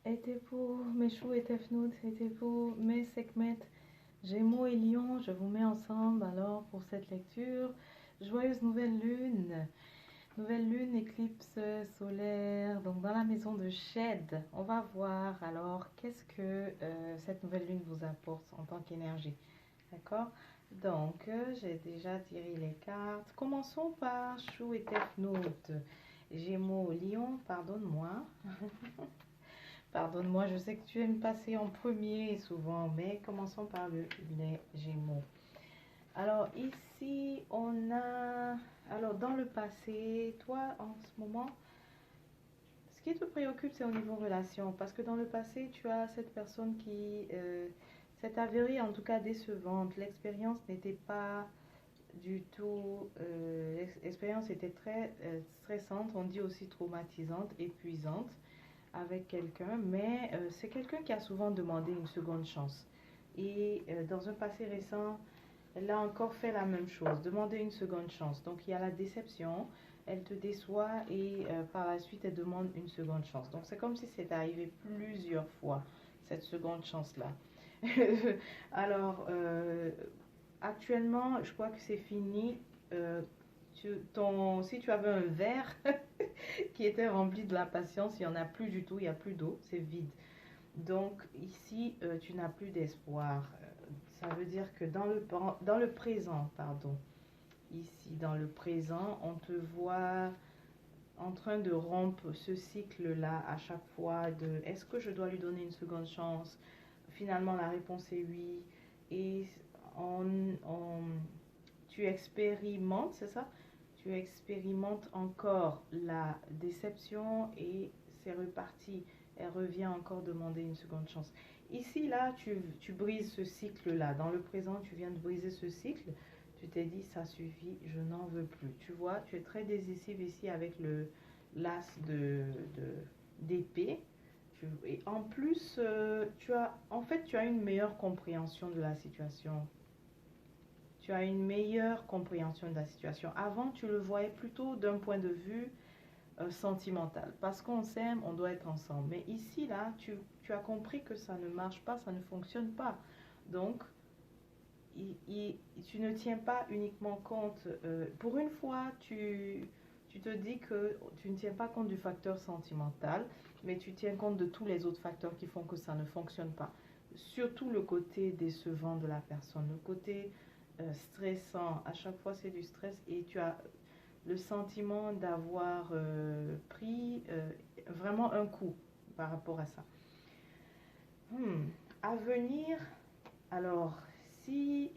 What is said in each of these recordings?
Etepu, Meshu et Tefnut, Etepu, Mes Sekmet, Gémeaux et Lion, je vous mets ensemble alors pour cette lecture. Joyeuse nouvelle lune, éclipse solaire, donc dans la maison de Shed. On va voir alors qu'est-ce que cette nouvelle lune vous apporte en tant qu'énergie. D'accord? Donc, j'ai déjà tiré les cartes. Commençons par Chou et Tefnut. Gémeaux, Lion, pardonne-moi. Pardonne-moi, je sais que tu aimes passer en premier souvent, mais commençons par les Gémeaux. Alors ici, on a... Alors dans le passé, toi en ce moment, ce qui te préoccupe, c'est au niveau relation. Parce que dans le passé, tu as cette personne qui s'est avérée en tout cas décevante. L'expérience n'était pas du tout... l'expérience était très stressante, on dit aussi traumatisante, épuisante avec quelqu'un, mais c'est quelqu'un qui a souvent demandé une seconde chance. Et dans un passé récent, elle a encore fait la même chose, demander une seconde chance. Donc il y a la déception, elle te déçoit et par la suite elle demande une seconde chance. Donc c'est comme si c'était arrivé plusieurs fois, cette seconde chance-là. Alors, actuellement, je crois que c'est fini. Euh, si tu avais un verre qui était rempli de la patience, il n'y en a plus du tout, il n'y a plus d'eau, c'est vide. Donc ici, tu n'as plus d'espoir. Ça veut dire que dans le présent, pardon, ici dans le présent, on te voit en train de rompre ce cycle-là à chaque fois de est-ce que je dois lui donner une seconde chance? Finalement, la réponse est oui. Et on, on- tu expérimentes, c'est ça? Tu expérimentes encore la déception et c'est reparti. Elle revient encore demander une seconde chance. Ici, là, tu brises ce cycle-là. Dans le présent, tu viens de briser ce cycle. Tu t'es dit, ça suffit, je n'en veux plus. Tu vois, tu es très décisif ici avec le l'as d'épée. Et en plus, en fait, tu as une meilleure compréhension de la situation. Tu as une meilleure compréhension de la situation. Avant, tu le voyais plutôt d'un point de vue sentimental. Parce qu'on s'aime, on doit être ensemble. Mais ici, là, tu as compris que ça ne marche pas, ça ne fonctionne pas. Donc, tu ne tiens pas uniquement compte. Pour une fois, tu te dis que tu ne tiens pas compte du facteur sentimental, mais tu tiens compte de tous les autres facteurs qui font que ça ne fonctionne pas. Surtout le côté décevant de la personne, le côté stressant. À chaque fois, c'est du stress et tu as le sentiment d'avoir pris vraiment un coup par rapport à ça. Hmm. À venir, alors, si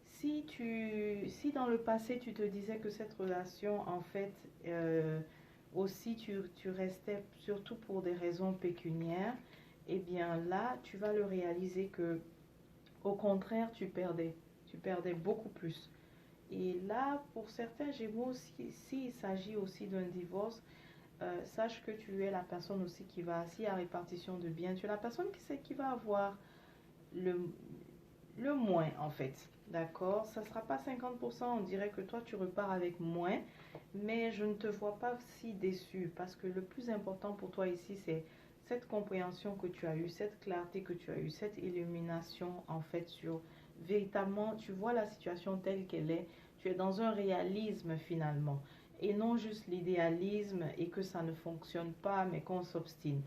si dans le passé tu te disais que cette relation, en fait, aussi tu restais surtout pour des raisons pécuniaires, eh bien là, tu vas le réaliser que, au contraire, tu perdais beaucoup plus. Et là, pour certains Gémeaux, s'il s'agit aussi d'un divorce, sache que tu es la personne aussi qui va, s'il y a répartition de biens, tu es la personne qui va avoir le, le moins en fait. D'accord? Ça ne sera pas 50%, on dirait que toi tu repars avec moins, mais je ne te vois pas si déçu parce que le plus important pour toi ici, c'est cette compréhension que tu as eue, cette clarté que tu as eue, cette illumination en fait sur véritablement, tu vois la situation telle qu'elle est, tu es dans un réalisme finalement et non juste l'idéalisme et que ça ne fonctionne pas mais qu'on s'obstine.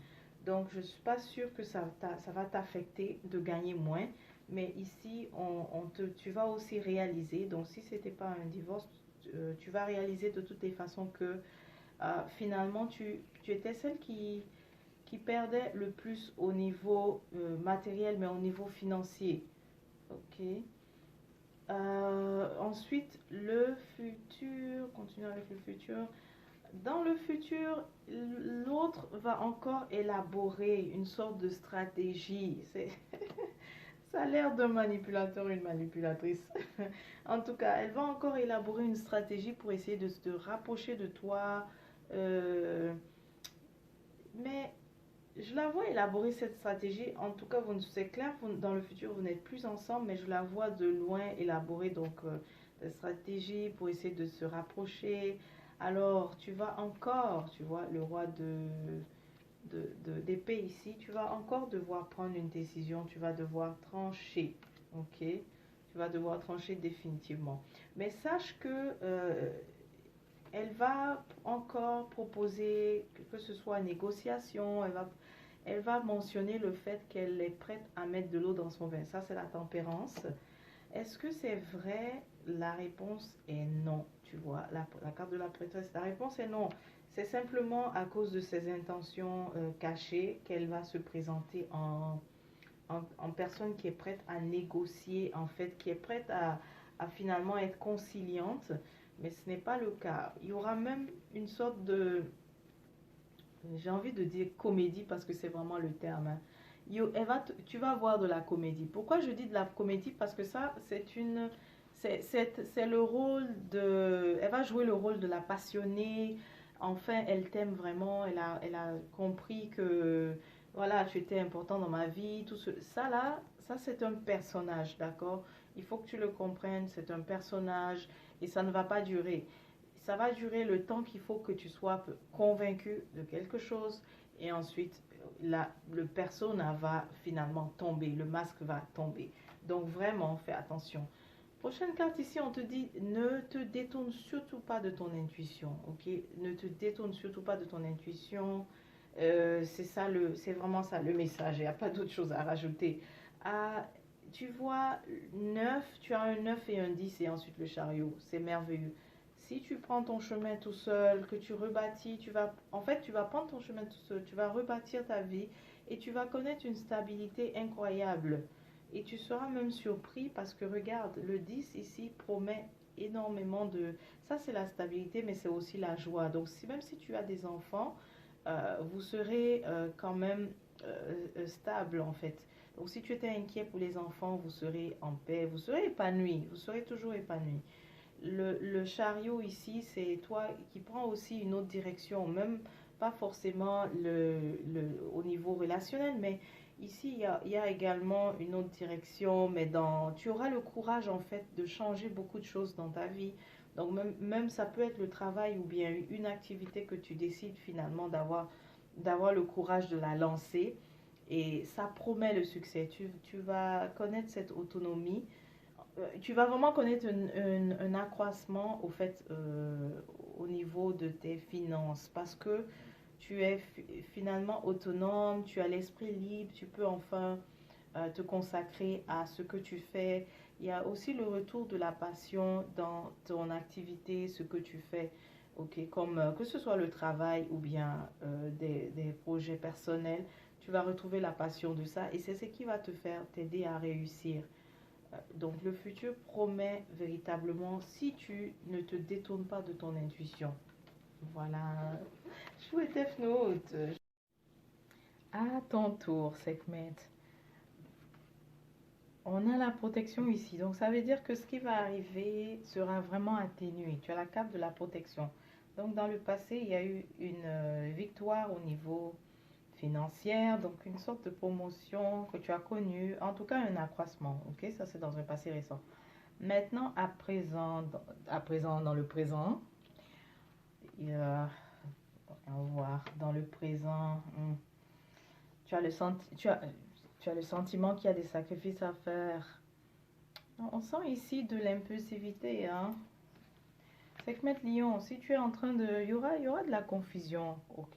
Donc je ne suis pas sûre que ça va t'affecter de gagner moins. Mais ici, tu vas aussi réaliser, donc si ce n'était pas un divorce, tu vas réaliser de toutes les façons que finalement, tu étais celle qui perdait le plus au niveau matériel, mais au niveau financier. Ok. Ensuite, le futur, continuons avec le futur. Dans le futur, l'autre va encore élaborer une sorte de stratégie. Ça a l'air d'un manipulateur, une manipulatrice. En tout cas, elle va encore élaborer une stratégie pour essayer de se rapprocher de toi. Euh, mais je la vois élaborer cette stratégie. En tout cas, c'est clair, dans le futur, vous n'êtes plus ensemble, mais je la vois de loin élaborer donc des stratégies pour essayer de se rapprocher. Alors, tu vas encore, tu vois, d'épée ici, tu vas encore devoir prendre une décision, tu vas devoir trancher, ok? Tu vas devoir trancher définitivement. Mais sache que elle va encore proposer, que ce soit négociation, elle va mentionner le fait qu'elle est prête à mettre de l'eau dans son vin. Ça, c'est la tempérance. Est-ce que c'est vrai? La réponse est non, tu vois. La carte de la prêtresse, la réponse est non. C'est simplement à cause de ses intentions cachées qu'elle va se présenter en personne qui est prête à négocier, en fait, qui est prête à finalement être conciliante. Mais ce n'est pas le cas. Il y aura même une sorte de, j'ai envie de dire comédie parce que c'est vraiment le terme, hein. Tu vas voir de la comédie. Pourquoi je dis de la comédie? Parce que ça, c'est le rôle de, elle va jouer le rôle de la passionnée. Enfin, elle t'aime vraiment. Elle a compris que, voilà, tu étais important dans ma vie. Ça là, ça c'est un personnage, d'accord? Il faut que tu le comprennes. C'est un personnage et ça ne va pas durer. Ça va durer le temps qu'il faut que tu sois convaincu de quelque chose et ensuite le persona va finalement tomber, le masque va tomber. Donc vraiment, fais attention. Prochaine carte ici, on te dit ne te détourne surtout pas de ton intuition, ok? Ne te détourne surtout pas de ton intuition. C'est vraiment ça le message. Il n'y a pas d'autre chose à rajouter. Ah, tu vois 9, tu as un 9 et un 10 et ensuite le chariot. C'est merveilleux. Si tu prends ton chemin tout seul, que tu rebâtis, en fait, tu vas prendre ton chemin tout seul, tu vas rebâtir ta vie et tu vas connaître une stabilité incroyable. Et tu seras même surpris parce que regarde, le 10 ici promet énormément de... Ça, c'est la stabilité, mais c'est aussi la joie. Donc, même si tu as des enfants, vous serez quand même stable en fait. Donc, si tu étais inquiet pour les enfants, vous serez en paix, vous serez épanoui, vous serez toujours épanoui. Le chariot ici, c'est toi qui prends aussi une autre direction, même pas forcément au niveau relationnel, mais ici, il y a également une autre direction, mais tu auras le courage en fait de changer beaucoup de choses dans ta vie. Donc même ça peut être le travail ou bien une activité que tu décides finalement d'avoir le courage de la lancer et ça promet le succès. Tu vas connaître cette autonomie, tu vas vraiment connaître un accroissement au fait au niveau de tes finances parce que tu es finalement autonome, tu as l'esprit libre, tu peux enfin te consacrer à ce que tu fais. Il y a aussi le retour de la passion dans ton activité, ce que tu fais, ok, comme que ce soit le travail ou bien des projets personnels, tu vas retrouver la passion de ça et c'est ce qui va te faire t'aider à réussir. Donc le futur promet véritablement si tu ne te détournes pas de ton intuition. Voilà. Chouette F Note. À ton tour, Sekhmet. On a la protection ici. Donc ça veut dire que ce qui va arriver sera vraiment atténué. Tu as la carte de la protection. Donc dans le passé, il y a eu une victoire au niveau financière, donc une sorte de promotion que tu as connue, en tout cas un accroissement. Ok, ça c'est dans un passé récent. Maintenant, à présent dans le présent, on va voir, dans le présent, tu as tu as le sentiment qu'il y a des sacrifices à faire. On sent ici de l'impulsivité, hein. Sekhmet Lion, si tu es en train de... il y aura de la confusion, ok.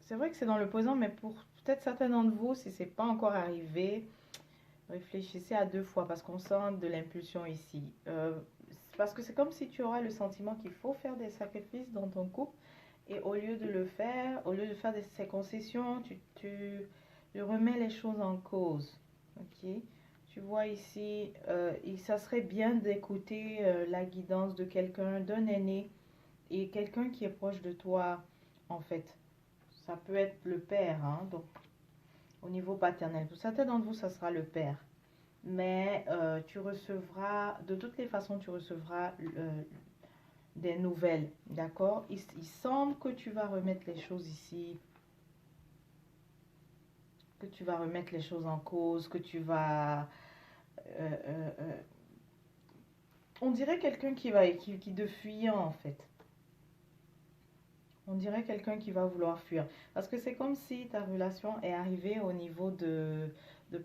C'est vrai que c'est dans le présent, mais pour peut-être certains d'entre vous, si c'est pas encore arrivé, réfléchissez à deux fois parce qu'on sent de l'impulsion ici. Parce que c'est comme si tu auras le sentiment qu'il faut faire des sacrifices dans ton couple et au lieu de le faire, au lieu de faire ces concessions, tu remets les choses en cause. Ok? Tu vois ici, ça serait bien d'écouter la guidance de quelqu'un, d'un aîné et quelqu'un qui est proche de toi en fait. Ça peut être le père, hein, donc au niveau paternel. Pour certains d'entre vous, ça sera le père. Mais tu recevras, de toutes les façons, tu recevras des nouvelles, d'accord? Il semble que tu vas remettre les choses ici, que tu vas remettre les choses en cause, que tu vas... on dirait quelqu'un qui de fuyant, en fait. On dirait quelqu'un qui va vouloir fuir. Parce que c'est comme si ta relation est arrivée au niveau de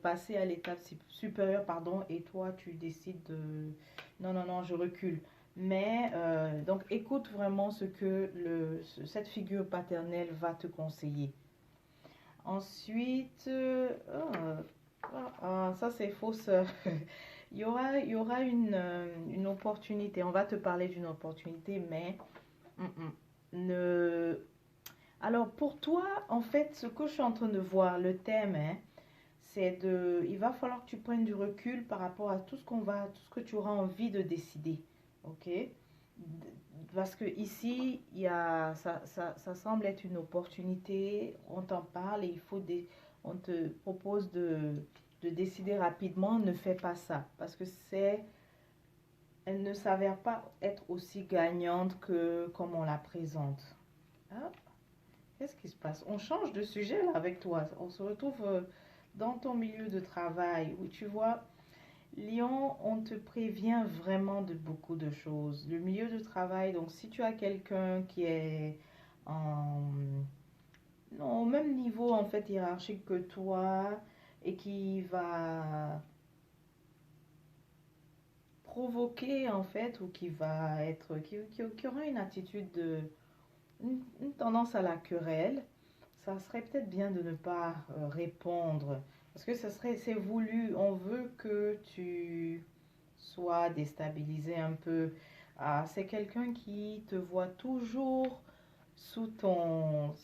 passer à l'étape supérieure, pardon, et toi, tu décides de... Non, non, non, je recule. Mais, donc, écoute vraiment ce que cette figure paternelle va te conseiller. Ensuite, ça c'est fausse. Il y aura une opportunité. On va te parler d'une opportunité, mais mm, ne... Alors pour toi, en fait, ce que je suis en train de voir, le thème, hein, c'est de... Il va falloir que tu prennes du recul par rapport à tout ce que tu auras envie de décider. Ok? Parce que ici, ça semble être une opportunité, on t'en parle et on te propose de décider rapidement, ne fais pas ça. Parce que elle ne s'avère pas être aussi gagnante que comme on la présente. Ah, qu'est-ce qui se passe? On change de sujet là avec toi. On se retrouve dans ton milieu de travail où tu vois, Lion, on te prévient vraiment de beaucoup de choses. Le milieu de travail, donc si tu as quelqu'un qui est en, non, au même niveau en fait hiérarchique que toi et qui va provoquer en fait ou qui aura une attitude une tendance à la querelle, ça serait peut-être bien de ne pas répondre parce que c'est voulu, on veut que tu sois déstabilisé un peu. Ah, c'est quelqu'un qui te voit toujours sous ton...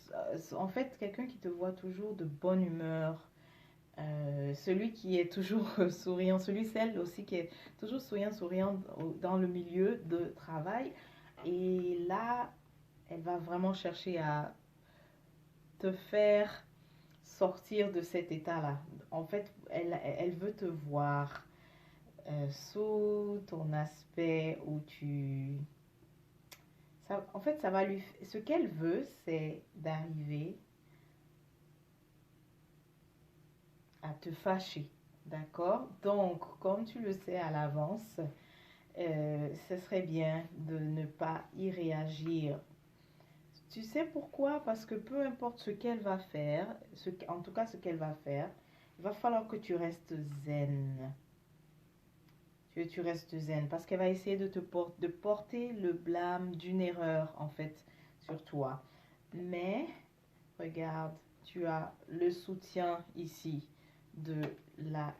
En fait, quelqu'un qui te voit toujours de bonne humeur. Celui qui est toujours souriant, celle aussi qui est toujours souriant dans le milieu de travail. Et là, elle va vraiment chercher à te faire sortir de cet état-là. En fait, elle veut te voir sous ton aspect où en fait, ça va lui... Ce qu'elle veut, c'est d'arriver à te fâcher. D'accord? Donc, comme tu le sais à l'avance, ce serait bien de ne pas y réagir. Tu sais pourquoi? Parce que peu importe ce qu'elle va faire, en tout cas ce qu'elle va faire, il va falloir que tu restes zen. Tu restes zen parce qu'elle va essayer de porter le blâme d'une erreur en fait sur toi. Mais regarde, tu as le soutien ici de la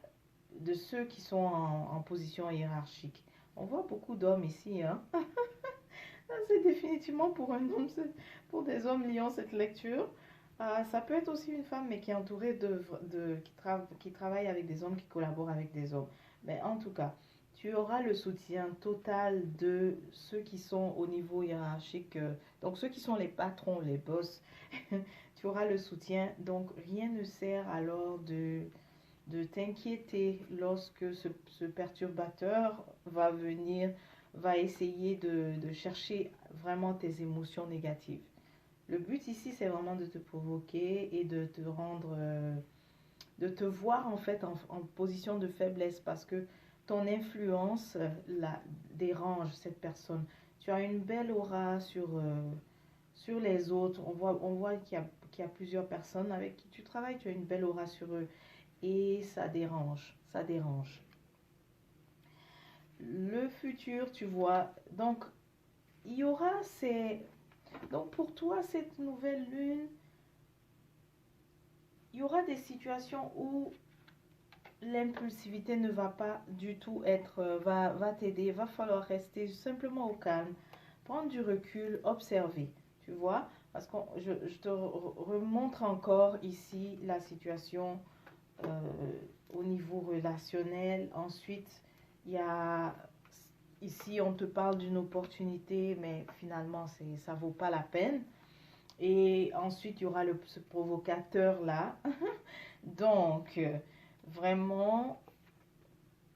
de ceux qui sont en position hiérarchique. On voit beaucoup d'hommes ici, hein. C'est définitivement pour un homme, pour des hommes liant cette lecture. Ça peut être aussi une femme, mais qui est entourée qui travaille avec des hommes, qui collabore avec des hommes. Mais en tout cas, tu auras le soutien total de ceux qui sont au niveau hiérarchique, donc ceux qui sont les patrons, les boss. Tu auras le soutien, donc rien ne sert alors de t'inquiéter lorsque ce perturbateur va venir, va essayer de chercher vraiment tes émotions négatives. Le but ici, c'est vraiment de te provoquer et de te rendre, de te voir en fait en position de faiblesse parce que ton influence la dérange cette personne. Tu as une belle aura sur les autres. On voit qu'il y a plusieurs personnes avec qui tu travailles. Tu as une belle aura sur eux et ça dérange, ça dérange. Le futur, tu vois, donc il y aura donc pour toi, cette nouvelle lune, il y aura des situations où l'impulsivité ne va pas du tout va t'aider, va falloir rester simplement au calme, prendre du recul, observer, tu vois, parce que je te remontre encore ici la situation euh, au niveau relationnel. Ensuite, il y a ici, on te parle d'une opportunité, mais finalement, ça vaut pas la peine. Et ensuite, il y aura ce provocateur-là. Donc, vraiment,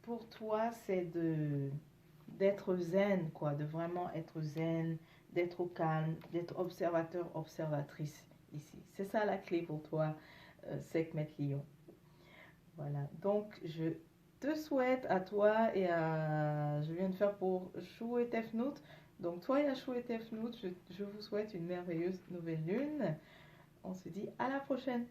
pour toi, c'est d'être zen, quoi, de vraiment être zen, d'être au calme, d'être observateur, observatrice ici. C'est ça la clé pour toi, Sekhmet Lion. Voilà, donc je te souhaite à toi et à... Je viens de faire pour Chou et Tefnout. Donc, toi, Yachou et Tefnout, je vous souhaite une merveilleuse nouvelle lune. On se dit à la prochaine.